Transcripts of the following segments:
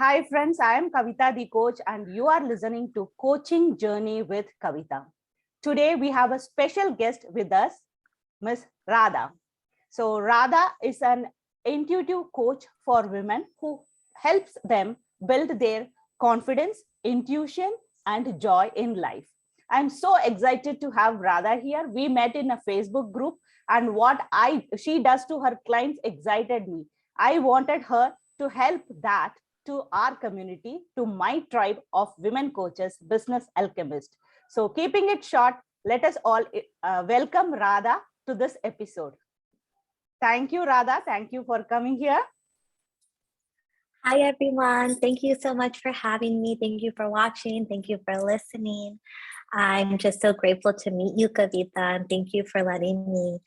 Hi friends, I am Kavitha the coach and you are listening to Coaching Journey with Kavitha. Today we have a special guest with us, Ms. Radha. So Radha is an intuitive coach for women who helps them build their confidence, intuition and joy in life. I'm so excited to have Radha here. We met in a Facebook group and what she does to her clients excited me. I wanted her to help that to our community, to my tribe of women coaches, business alchemists. So keeping it short, let us all welcome Radha to this episode. Thank you, Radha. Thank you for coming here. Hi, everyone. Thank you so much for having me. Thank you for watching. Thank you for listening. I'm just so grateful to meet you, Kavitha, and thank you for letting me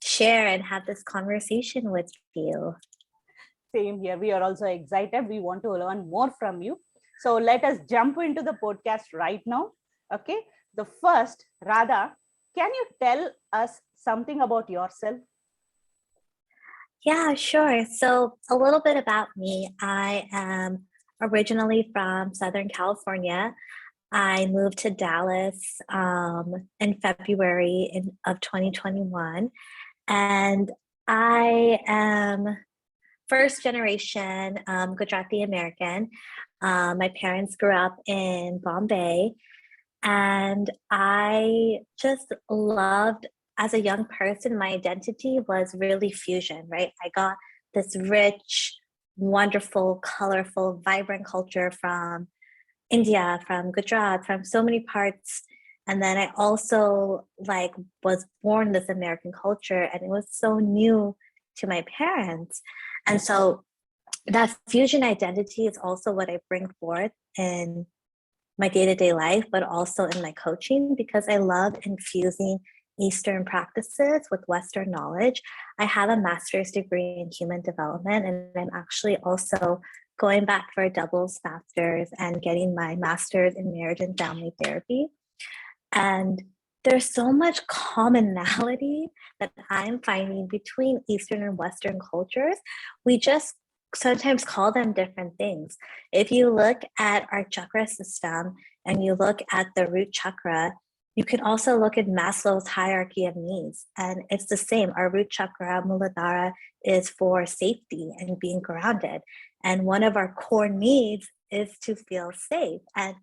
share and have this conversation with you. Same here. We are also excited. We want to learn more from you. So let us jump into the podcast right now. Okay. The first, Radha, can you tell us something about yourself? Yeah, sure. So a little bit about me. I am originally from Southern California. I moved to Dallas in February of 2021. And I am first generation Gujarati American. My parents grew up in Bombay, and I just loved, as a young person, my identity was really fusion, right? I got this rich, wonderful, colorful, vibrant culture from India, from Gujarat, from so many parts. And then I also was born this American culture, and it was so new to my parents. And so that fusion identity is also what I bring forth in my day-to-day life, but also in my coaching, because I love infusing Eastern practices with Western knowledge. I have a master's degree in human development, and I'm actually also going back for a doubles master's and getting my master's in marriage and family therapy. And there's so much commonality that I'm finding between Eastern and Western cultures. We just sometimes call them different things. If you look at our chakra system and you look at the root chakra, you can also look at Maslow's hierarchy of needs. And it's the same. Our root chakra, Muladhara, is for safety and being grounded. And one of our core needs is to feel safe. And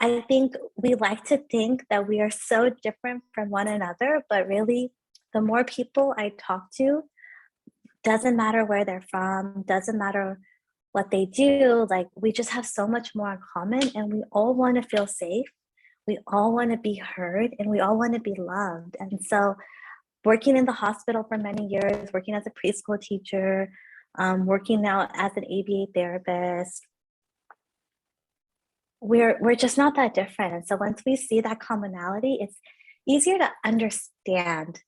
I think we like to think that we are so different from one another, but really, the more people I talk to, doesn't matter where they're from, doesn't matter what they do, we just have so much more in common, and we all want to feel safe. We all want to be heard, and we all want to be loved. And so working in the hospital for many years, working as a preschool teacher, working now as an ABA therapist, we're just not that different. And so once we see that commonality, it's easier to understand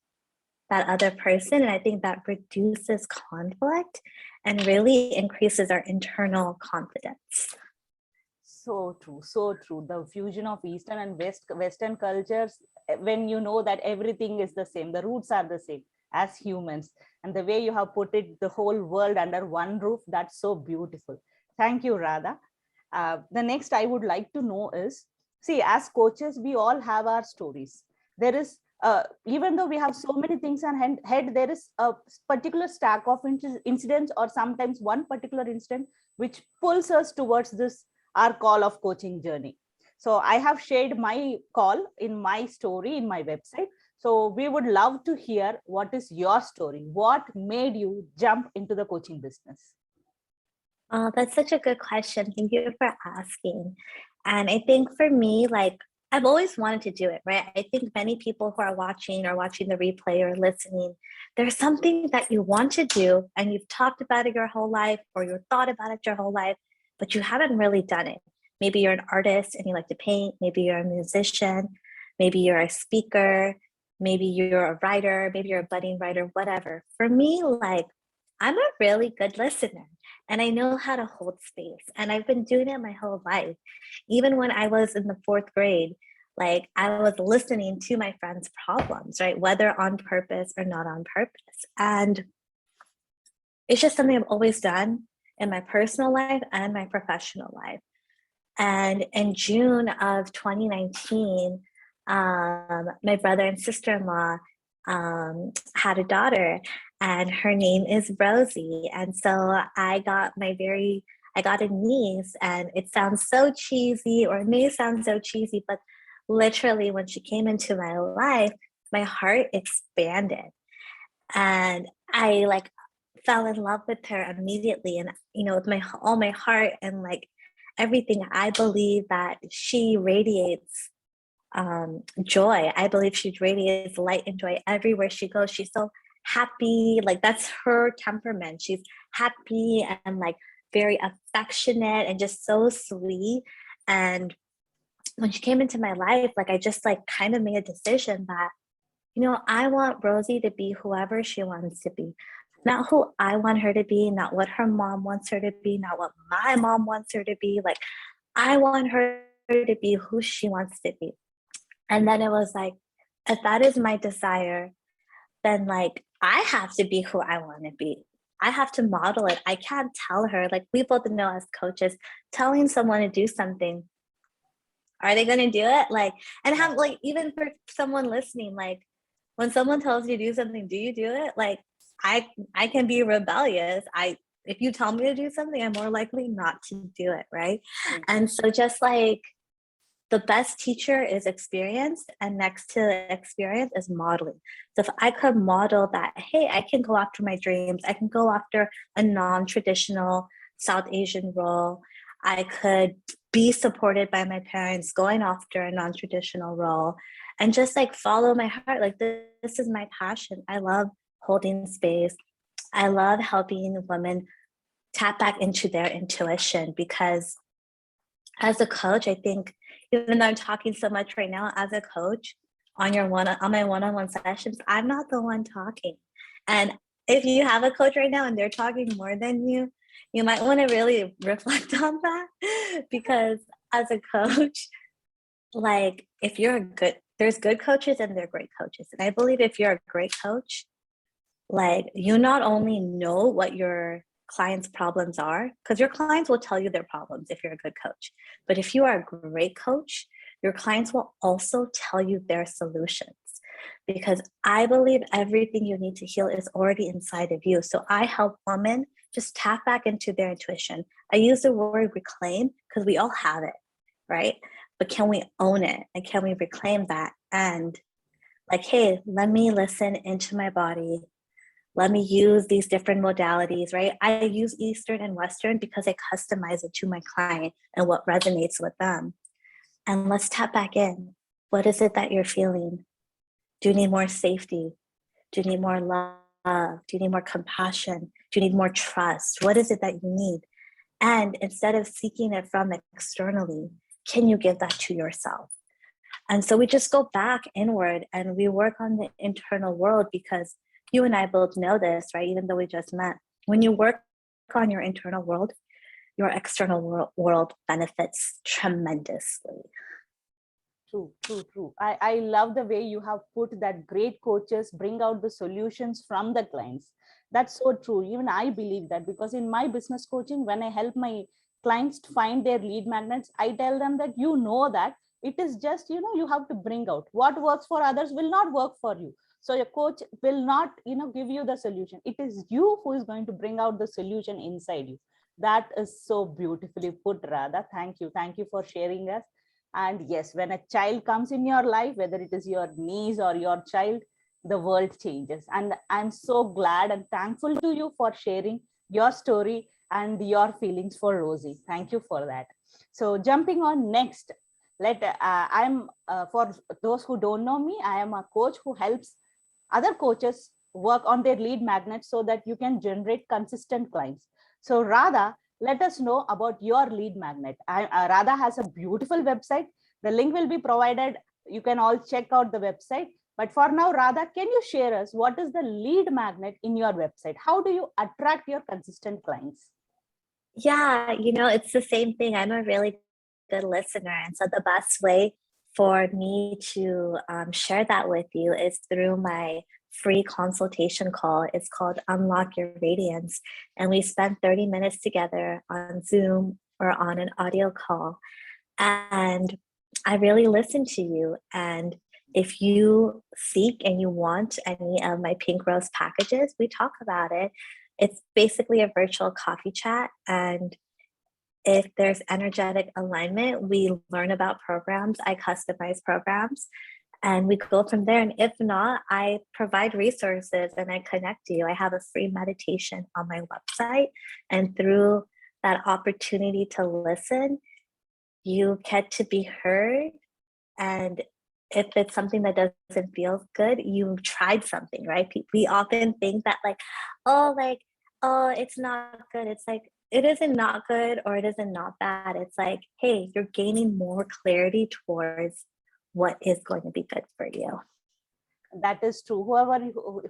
that other person. And I think that reduces conflict and really increases our internal confidence. So true, so true. The fusion of Eastern and Western cultures, when you know that everything is the same, the roots are the same as humans, and the way you have put it, the whole world under one roof, that's so beautiful. Thank you, Radha. The next I would like to know is, see, as coaches, we all have our stories. There is, even though we have so many things on head, there is a particular stack of incidents, or sometimes one particular incident which pulls us towards this, our call of coaching journey. So I have shared my call in my story in my website. So we would love to hear what is your story. What made you jump into the coaching business? Oh, that's such a good question. Thank you for asking. And I think for me, I've always wanted to do it, right? I think many people who are watching or watching the replay or listening, there's something that you want to do and you've talked about it your whole life, or you've thought about it your whole life, but you haven't really done it. Maybe you're an artist and you like to paint. Maybe you're a musician. Maybe you're a speaker. Maybe you're a writer. Maybe you're a budding writer, whatever. For me, I'm a really good listener, and I know how to hold space. And I've been doing it my whole life. Even when I was in the 4th grade, I was listening to my friends' problems, right? Whether on purpose or not on purpose. And it's just something I've always done. in my personal life and my professional life. And in June of 2019, my brother and sister-in-law had a daughter, and her name is Rosie. And so I got a niece, and it sounds so cheesy, or it may sound so cheesy, but literally when she came into my life, my heart expanded, and I like fell in love with her immediately. And with all my heart and like everything, I believe that she radiates joy. I believe she radiates light and joy everywhere she goes. She's so happy. Like, that's her temperament. She's happy and like very affectionate and just so sweet. And when she came into my life, like I just like kind of made a decision that, I want Rosie to be whoever she wants to be. Not who I want her to be, not what her mom wants her to be, not what my mom wants her to be. Like, I want her to be who she wants to be. And then it was like, if that is my desire, then like I have to be who I want to be. I have to model it. I can't tell her, like we both know as coaches, telling someone to do something, are they going to do it? Like, and have like, even for someone listening, like when someone tells you to do something, do you do it? Like, I can be rebellious. If you tell me to do something, I'm more likely not to do it, right? Mm-hmm. And so just like the best teacher is experience, and next to experience is modeling. So if I could model that, hey, I can go after my dreams, I can go after a non-traditional South Asian role, I could be supported by my parents going after a non-traditional role, and just like follow my heart. Like, this is my passion. I love holding space. I love helping women tap back into their intuition, because as a coach, I think, even though I'm talking so much right now, as a coach on my one-on-one sessions, I'm not the one talking. And if you have a coach right now and they're talking more than you, you might want to really reflect on that, because as a coach, like if you're there's good coaches and they're great coaches. And I believe if you're a great coach, like you not only know what your clients' problems are, because your clients will tell you their problems if you're a good coach. But if you are a great coach, your clients will also tell you their solutions, because I believe everything you need to heal is already inside of you. So I help women just tap back into their intuition. I use the word reclaim because we all have it, right? But can we own it? And can we reclaim that? And like, hey, let me listen into my body. Let me use these different modalities, right? I use Eastern and Western because I customize it to my client and what resonates with them. And let's tap back in. What is it that you're feeling? Do you need more safety? Do you need more love? Do you need more compassion? Do you need more trust? What is it that you need? And instead of seeking it from externally, can you give that to yourself? And so we just go back inward and we work on the internal world, because you and I both know this, right? Even though we just met, when you work on your internal world, your external world benefits tremendously. True. I love the way you have put that great coaches bring out the solutions from the clients. That's so true. Even I believe that, because in my business coaching, when I help my clients to find their lead magnets, I tell them that that it is just, you have to bring out what works for others will not work for you. So your coach will not, give you the solution. It is you who is going to bring out the solution inside you. That is so beautifully put, Radha. Thank you. Thank you for sharing us. And yes, when a child comes in your life, whether it is your niece or your child, the world changes. And I'm so glad and thankful to you for sharing your story and your feelings for Rosie. Thank you for that. So jumping on next, for those who don't know me, I am a coach who helps other coaches work on their lead magnets so that you can generate consistent clients. So Radha, let us know about your lead magnet. Radha has a beautiful website. The link will be provided. You can all check out the website. But for now, Radha, can you share us what is the lead magnet in your website? How do you attract your consistent clients? Yeah, it's the same thing. I'm a really good listener. And so the best way for me to share that with you is through my free consultation call. It's called Unlock Your Radiance. And we spend 30 minutes together on Zoom or on an audio call. And I really listen to you. And if you seek and you want any of my Pink Rose packages, we talk about it. It's basically a virtual coffee chat. And if there's energetic alignment, we learn about programs. I customize programs and we go from there. And if not, I provide resources and I connect you. I have a free meditation on my website. And through that opportunity to listen, you get to be heard. And if it's something that doesn't feel good, you tried something, right? We often think that oh, it's not good. It's like, it isn't not good or it isn't not bad. It's like, hey, you're gaining more clarity towards what is going to be good for you. That is true. Whoever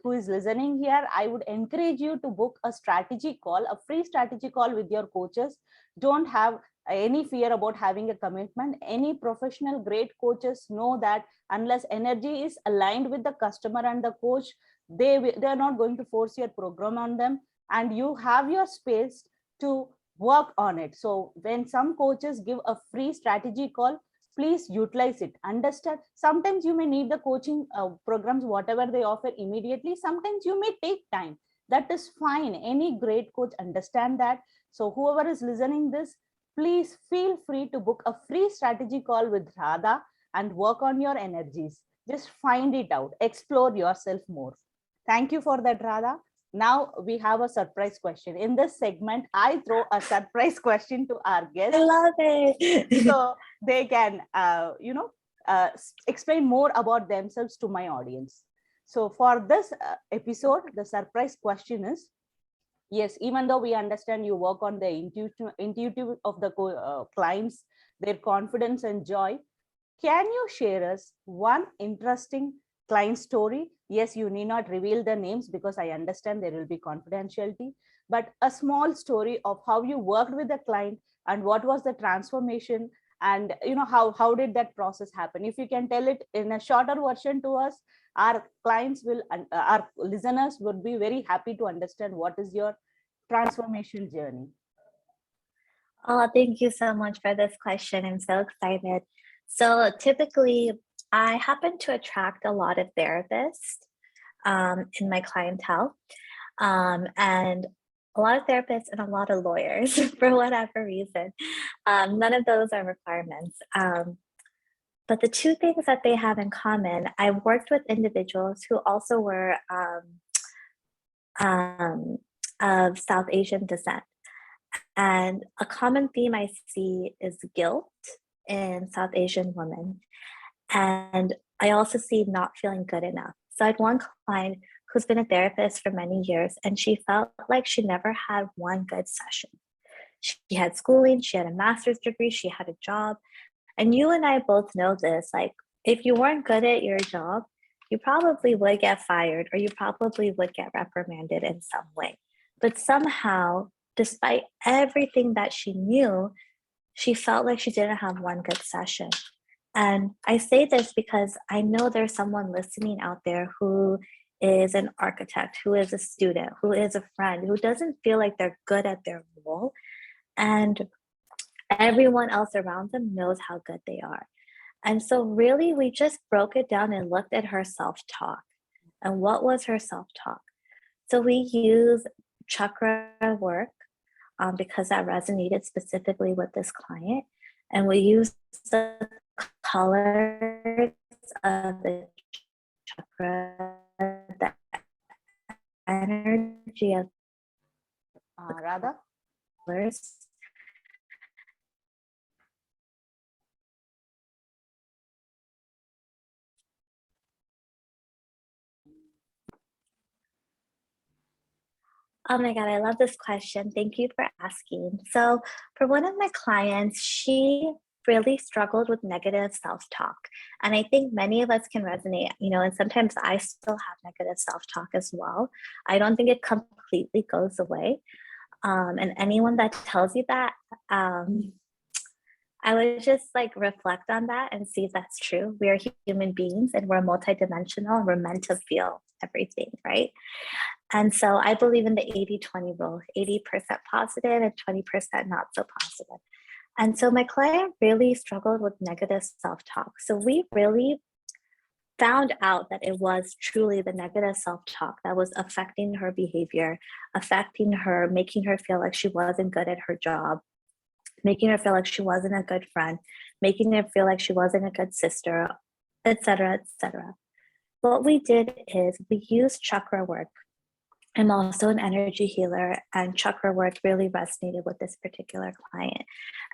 who is listening here, I would encourage you to book a strategy call, a free strategy call with your coaches. Don't have any fear about having a commitment. Any professional great coaches know that unless energy is aligned with the customer and the coach, they are not going to force your program on them, and you have your space to work on it. So when some coaches give a free strategy call, please utilize it. Understand, sometimes you may need the coaching programs, whatever they offer, immediately. Sometimes you may take time. That is fine. Any great coach understand that. So whoever is listening this, please feel free to book a free strategy call with Radha and work on your energies. Just find it out, explore yourself more. Thank you for that, Radha. Now we have a surprise question. In this segment, I throw a surprise question to our guests. I love it. So they can, explain more about themselves to my audience. So for this episode, the surprise question is, yes, even though we understand you work on the intuitive of the clients, their confidence and joy, can you share us one interesting client story? Yes, you need not reveal the names because I understand there will be confidentiality, but a small story of how you worked with the client and what was the transformation, and how did that process happen. If you can tell it in a shorter version to us, our clients will, our listeners would be very happy to understand what is your transformation journey. Oh, thank you so much for this question. I'm so excited. So typically, I happen to attract a lot of therapists in my clientele, and a lot of therapists and a lot of lawyers for whatever reason. None of those are requirements. But the two things that they have in common, I've worked with individuals who also were of South Asian descent. And a common theme I see is guilt in South Asian women. And I also see not feeling good enough. So I had one client who's been a therapist for many years, and she felt like she never had one good session. She had schooling, she had a master's degree, she had a job. And you and I both know this, like, if you weren't good at your job, you probably would get fired or you probably would get reprimanded in some way. But somehow, despite everything that she knew, she felt like she didn't have one good session. And I say this because I know there's someone listening out there who is an architect, who is a student, who is a friend, who doesn't feel like they're good at their role. And everyone else around them knows how good they are. And so really, we just broke it down and looked at her self-talk. And what was her self-talk? So we use chakra work because that resonated specifically with this client. And we use the colors of the chakra, the energy of the Radha? colors. Oh my God, I love this question. Thank you for asking. So for one of my clients, she really struggled with negative self-talk. And I think many of us can resonate, and sometimes I still have negative self-talk as well. I don't think it completely goes away. And anyone that tells you that, I would just reflect on that and see if that's true. We are human beings and we're multidimensional and we're meant to feel. everything, right? And so I believe in the 80-20 rule, 80% positive and 20% not so positive. And so my client really struggled with negative self-talk. So we really found out that it was truly the negative self-talk that was affecting her behavior, affecting her, making her feel like she wasn't good at her job, making her feel like she wasn't a good friend, making her feel like she wasn't a good sister, etc., etc. What we did is we used chakra work. I'm also an energy healer, and chakra work really resonated with this particular client.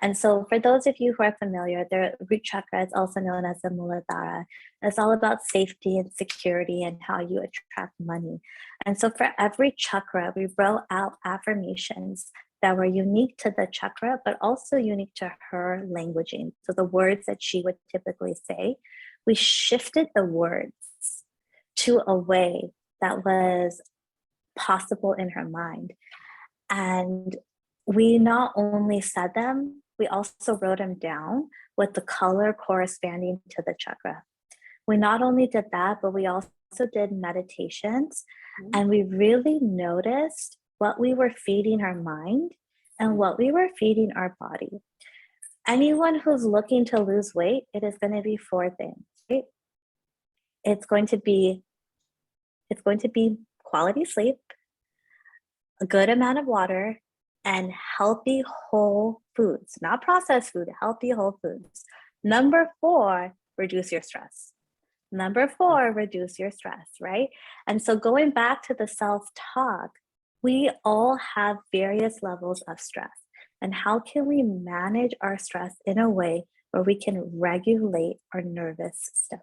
And so for those of you who are familiar, the root chakra is also known as the Muladhara. It's all about safety and security and how you attract money. And so for every chakra, we wrote out affirmations that were unique to the chakra, but also unique to her languaging. So the words that she would typically say, we shifted the words to a way that was possible in her mind. And we not only said them, we also wrote them down with the color corresponding to the chakra. We not only did that, but we also did meditations, and we really noticed what we were feeding our mind and what we were feeding our body. Anyone who's looking to lose weight, it is going to be 4 things, right? It's going to be quality sleep, a good amount of water, and healthy whole foods, not processed food, healthy whole foods. Number 4, reduce your stress. Number 4, reduce your stress, right? And so going back to the self-talk, we all have various levels of stress. And how can we manage our stress in a way where we can regulate our nervous system?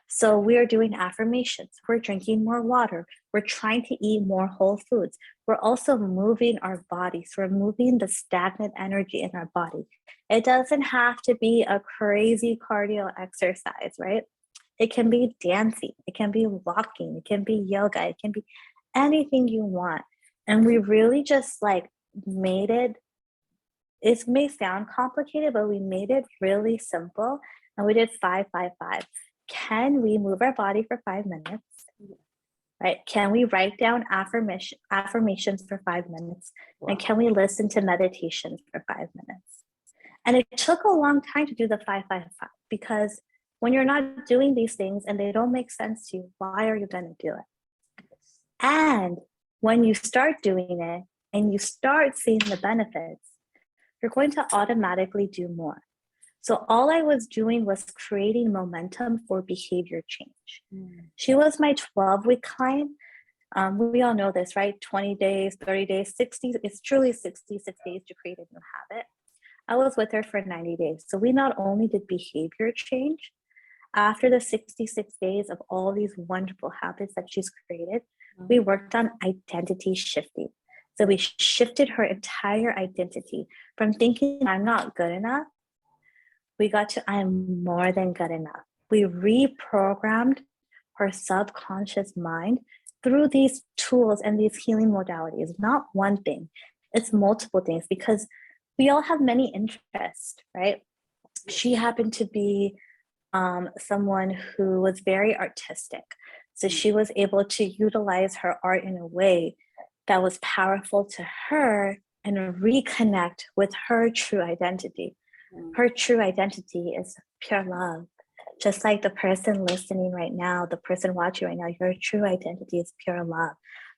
So we are doing affirmations. We're drinking more water. We're trying to eat more whole foods. We're also moving our bodies. We're moving the stagnant energy in our body. It doesn't have to be a crazy cardio exercise, right? It can be dancing. It can be walking. It can be yoga. It can be anything you want. And we really just made it may sound complicated, but we made it really simple. And we did 5, 5, 5. Can we move our body for 5 minutes? Right? Can we write down affirmations for 5 minutes? Wow. And can we listen to meditations for 5 minutes? And it took a long time to do the 5, 5, 5, because when you're not doing these things and they don't make sense to you, why are you going to do it? And when you start doing it and you start seeing the benefits, you're going to automatically do more. So all I was doing was creating momentum for behavior change. She was my 12-week client. We all know this, right? 20 days, 30 days, 60, it's truly 66 days to create a new habit. I was with her for 90 days. So we not only did behavior change, after the 66 days of all these wonderful habits that she's created, we worked on identity shifting. So we shifted her entire identity from thinking I'm not good enough. We got to I'm more than good enough. We reprogrammed her subconscious mind through these tools and these healing modalities. Not one thing, it's multiple things, because we all have many interests, right? She happened to be someone who was very artistic. So she was able to utilize her art in a way that was powerful to her and reconnect with her true identity. Her true identity is pure love. Just like the person listening right now, the person watching right now, your true identity is pure love.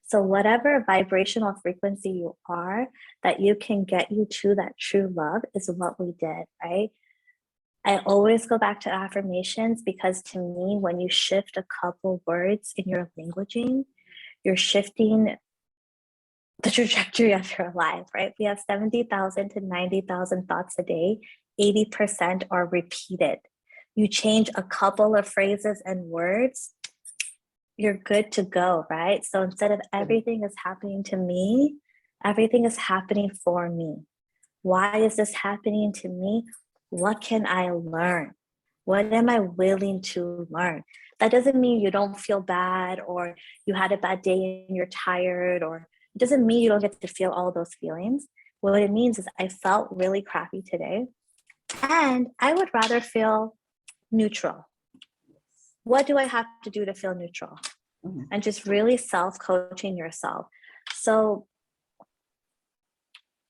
So whatever vibrational frequency you are, that you can get you to that true love is what we did, right? I always go back to affirmations because to me, when you shift a couple words in your languaging, you're shifting the trajectory of your life, right? We have 70,000 to 90,000 thoughts a day. 80% are repeated. You change a couple of phrases and words, you're good to go, right? So instead of everything is happening to me, everything is happening for me. Why is this happening to me? What can I learn? What am I willing to learn? That doesn't mean you don't feel bad or you had a bad day and you're tired, or it doesn't mean you don't get to feel all those feelings. What it means is I felt really crappy today and I would rather feel neutral. What do I have to do to feel neutral? and just really self-coaching yourself. So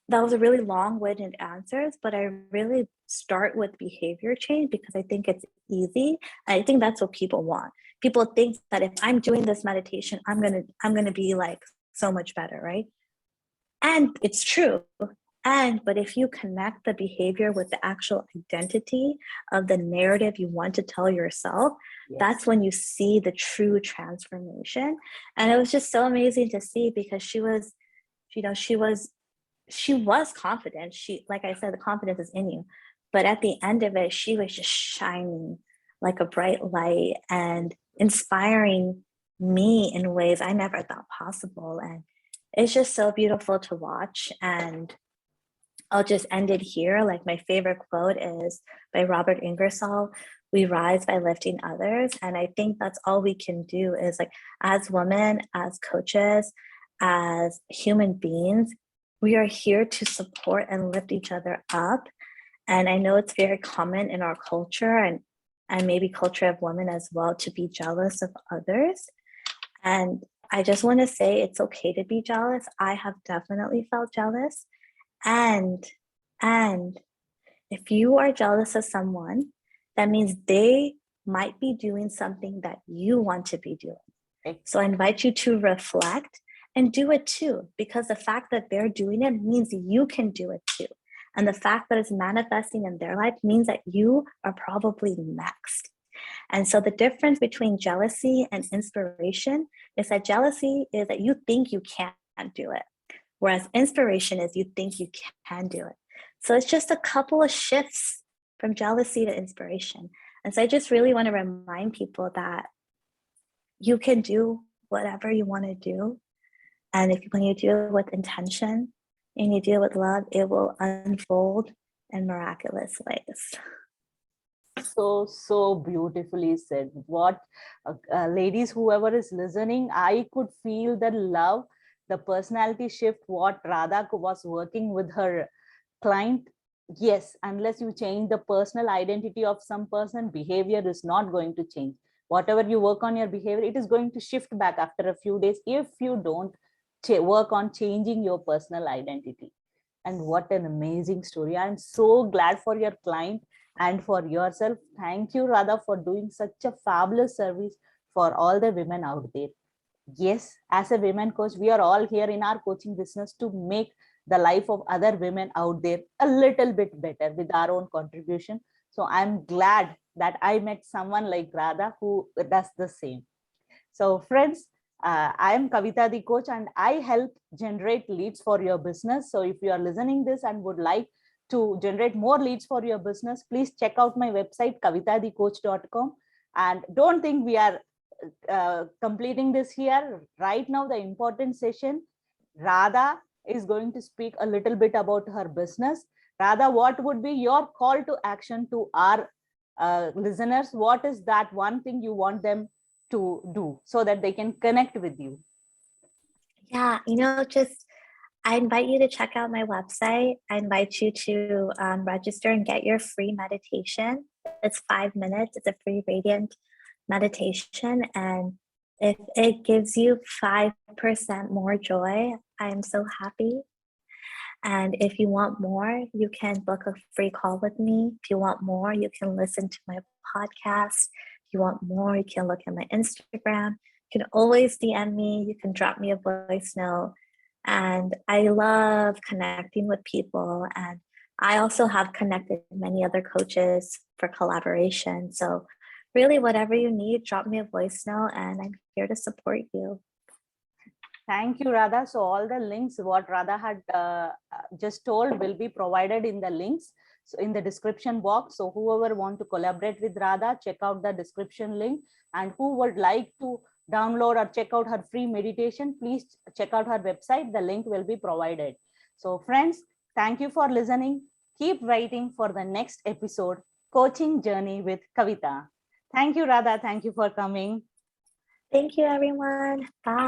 that was a really long-winded answer, but I really start with behavior change because I think it's easy. I think that's what people want. People think that if I'm doing this meditation, I'm gonna be like so much better, right? And it's true. But if you connect the behavior with the actual identity of the narrative you want to tell yourself, Yes. that's when you see the true transformation. And it was just so amazing to see because she was confident. She, like I said, the confidence is in you. But at the end of it, she was just shining like a bright light and inspiring me in ways I never thought possible. And it's just so beautiful to watch. And I'll just end it here. Like my favorite quote is by Robert Ingersoll: "We rise by lifting others." And I think that's all we can do is, like, as women, as coaches, as human beings, we are here to support and lift each other up. And I know it's very common in our culture and maybe culture of women as well to be jealous of others. And I just want to say it's okay to be jealous. I have definitely felt jealous. And if you are jealous of someone, that means they might be doing something that you want to be doing. So I invite you to reflect and do it too, because the fact that they're doing it means you can do it too. And the fact that it's manifesting in their life means that you are probably next. And so the difference between jealousy and inspiration is that jealousy is that you think you can't do it, whereas inspiration is you think you can do it. So it's just a couple of shifts from jealousy to inspiration. And so I just really want to remind people that you can do whatever you want to do. And when you do it with intention and you do it with love, it will unfold in miraculous ways. So beautifully said. What ladies, whoever is listening, I could feel the love, the personality shift, what Radha was working with her client. Yes, unless you change the personal identity of some person, behavior is not going to change. Whatever you work on your behavior, it is going to shift back after a few days if you don't work on changing your personal identity. And what an amazing story. I'm so glad for your client and for yourself. Thank you, Radha, for doing such a fabulous service for all the women out there. Yes, as a women coach, we are all here in our coaching business to make the life of other women out there a little bit better with our own contribution. So I'm glad that I met someone like Radha who does the same. So friends, I am Kavitha the coach and I help generate leads for your business. So if you are listening this and would like to generate more leads for your business, please check out my website kavithathecoach.com. And don't think we are completing this here. Right now, the important session, Radha is going to speak a little bit about her business. Radha, what would be your call to action to our listeners? What is that one thing you want them to do so that they can connect with you? Yeah, I invite you to check out my website. I invite you to register and get your free meditation. It's 5 minutes. It's a free radiant meditation. And if it gives you 5% more joy, I am so happy. And if you want more, you can book a free call with me. If you want more, you can listen to my podcast. If you want more, you can look at my Instagram. You can always DM me. You can drop me a voice note. And I love connecting with people. And I also have connected many other coaches for collaboration. So really, whatever you need, drop me a voice note and I'm here to support you. Thank you, Radha. So all the links, what Radha had just told, will be provided in the links. So in the description box. So whoever want to collaborate with Radha, check out the description link. And who would like to download or check out her free meditation, please check out her website. The link will be provided. So friends, thank you for listening. Keep waiting for the next episode, Coaching Journey with Kavitha. Thank you, Radha. Thank you for coming. Thank you, everyone. Bye.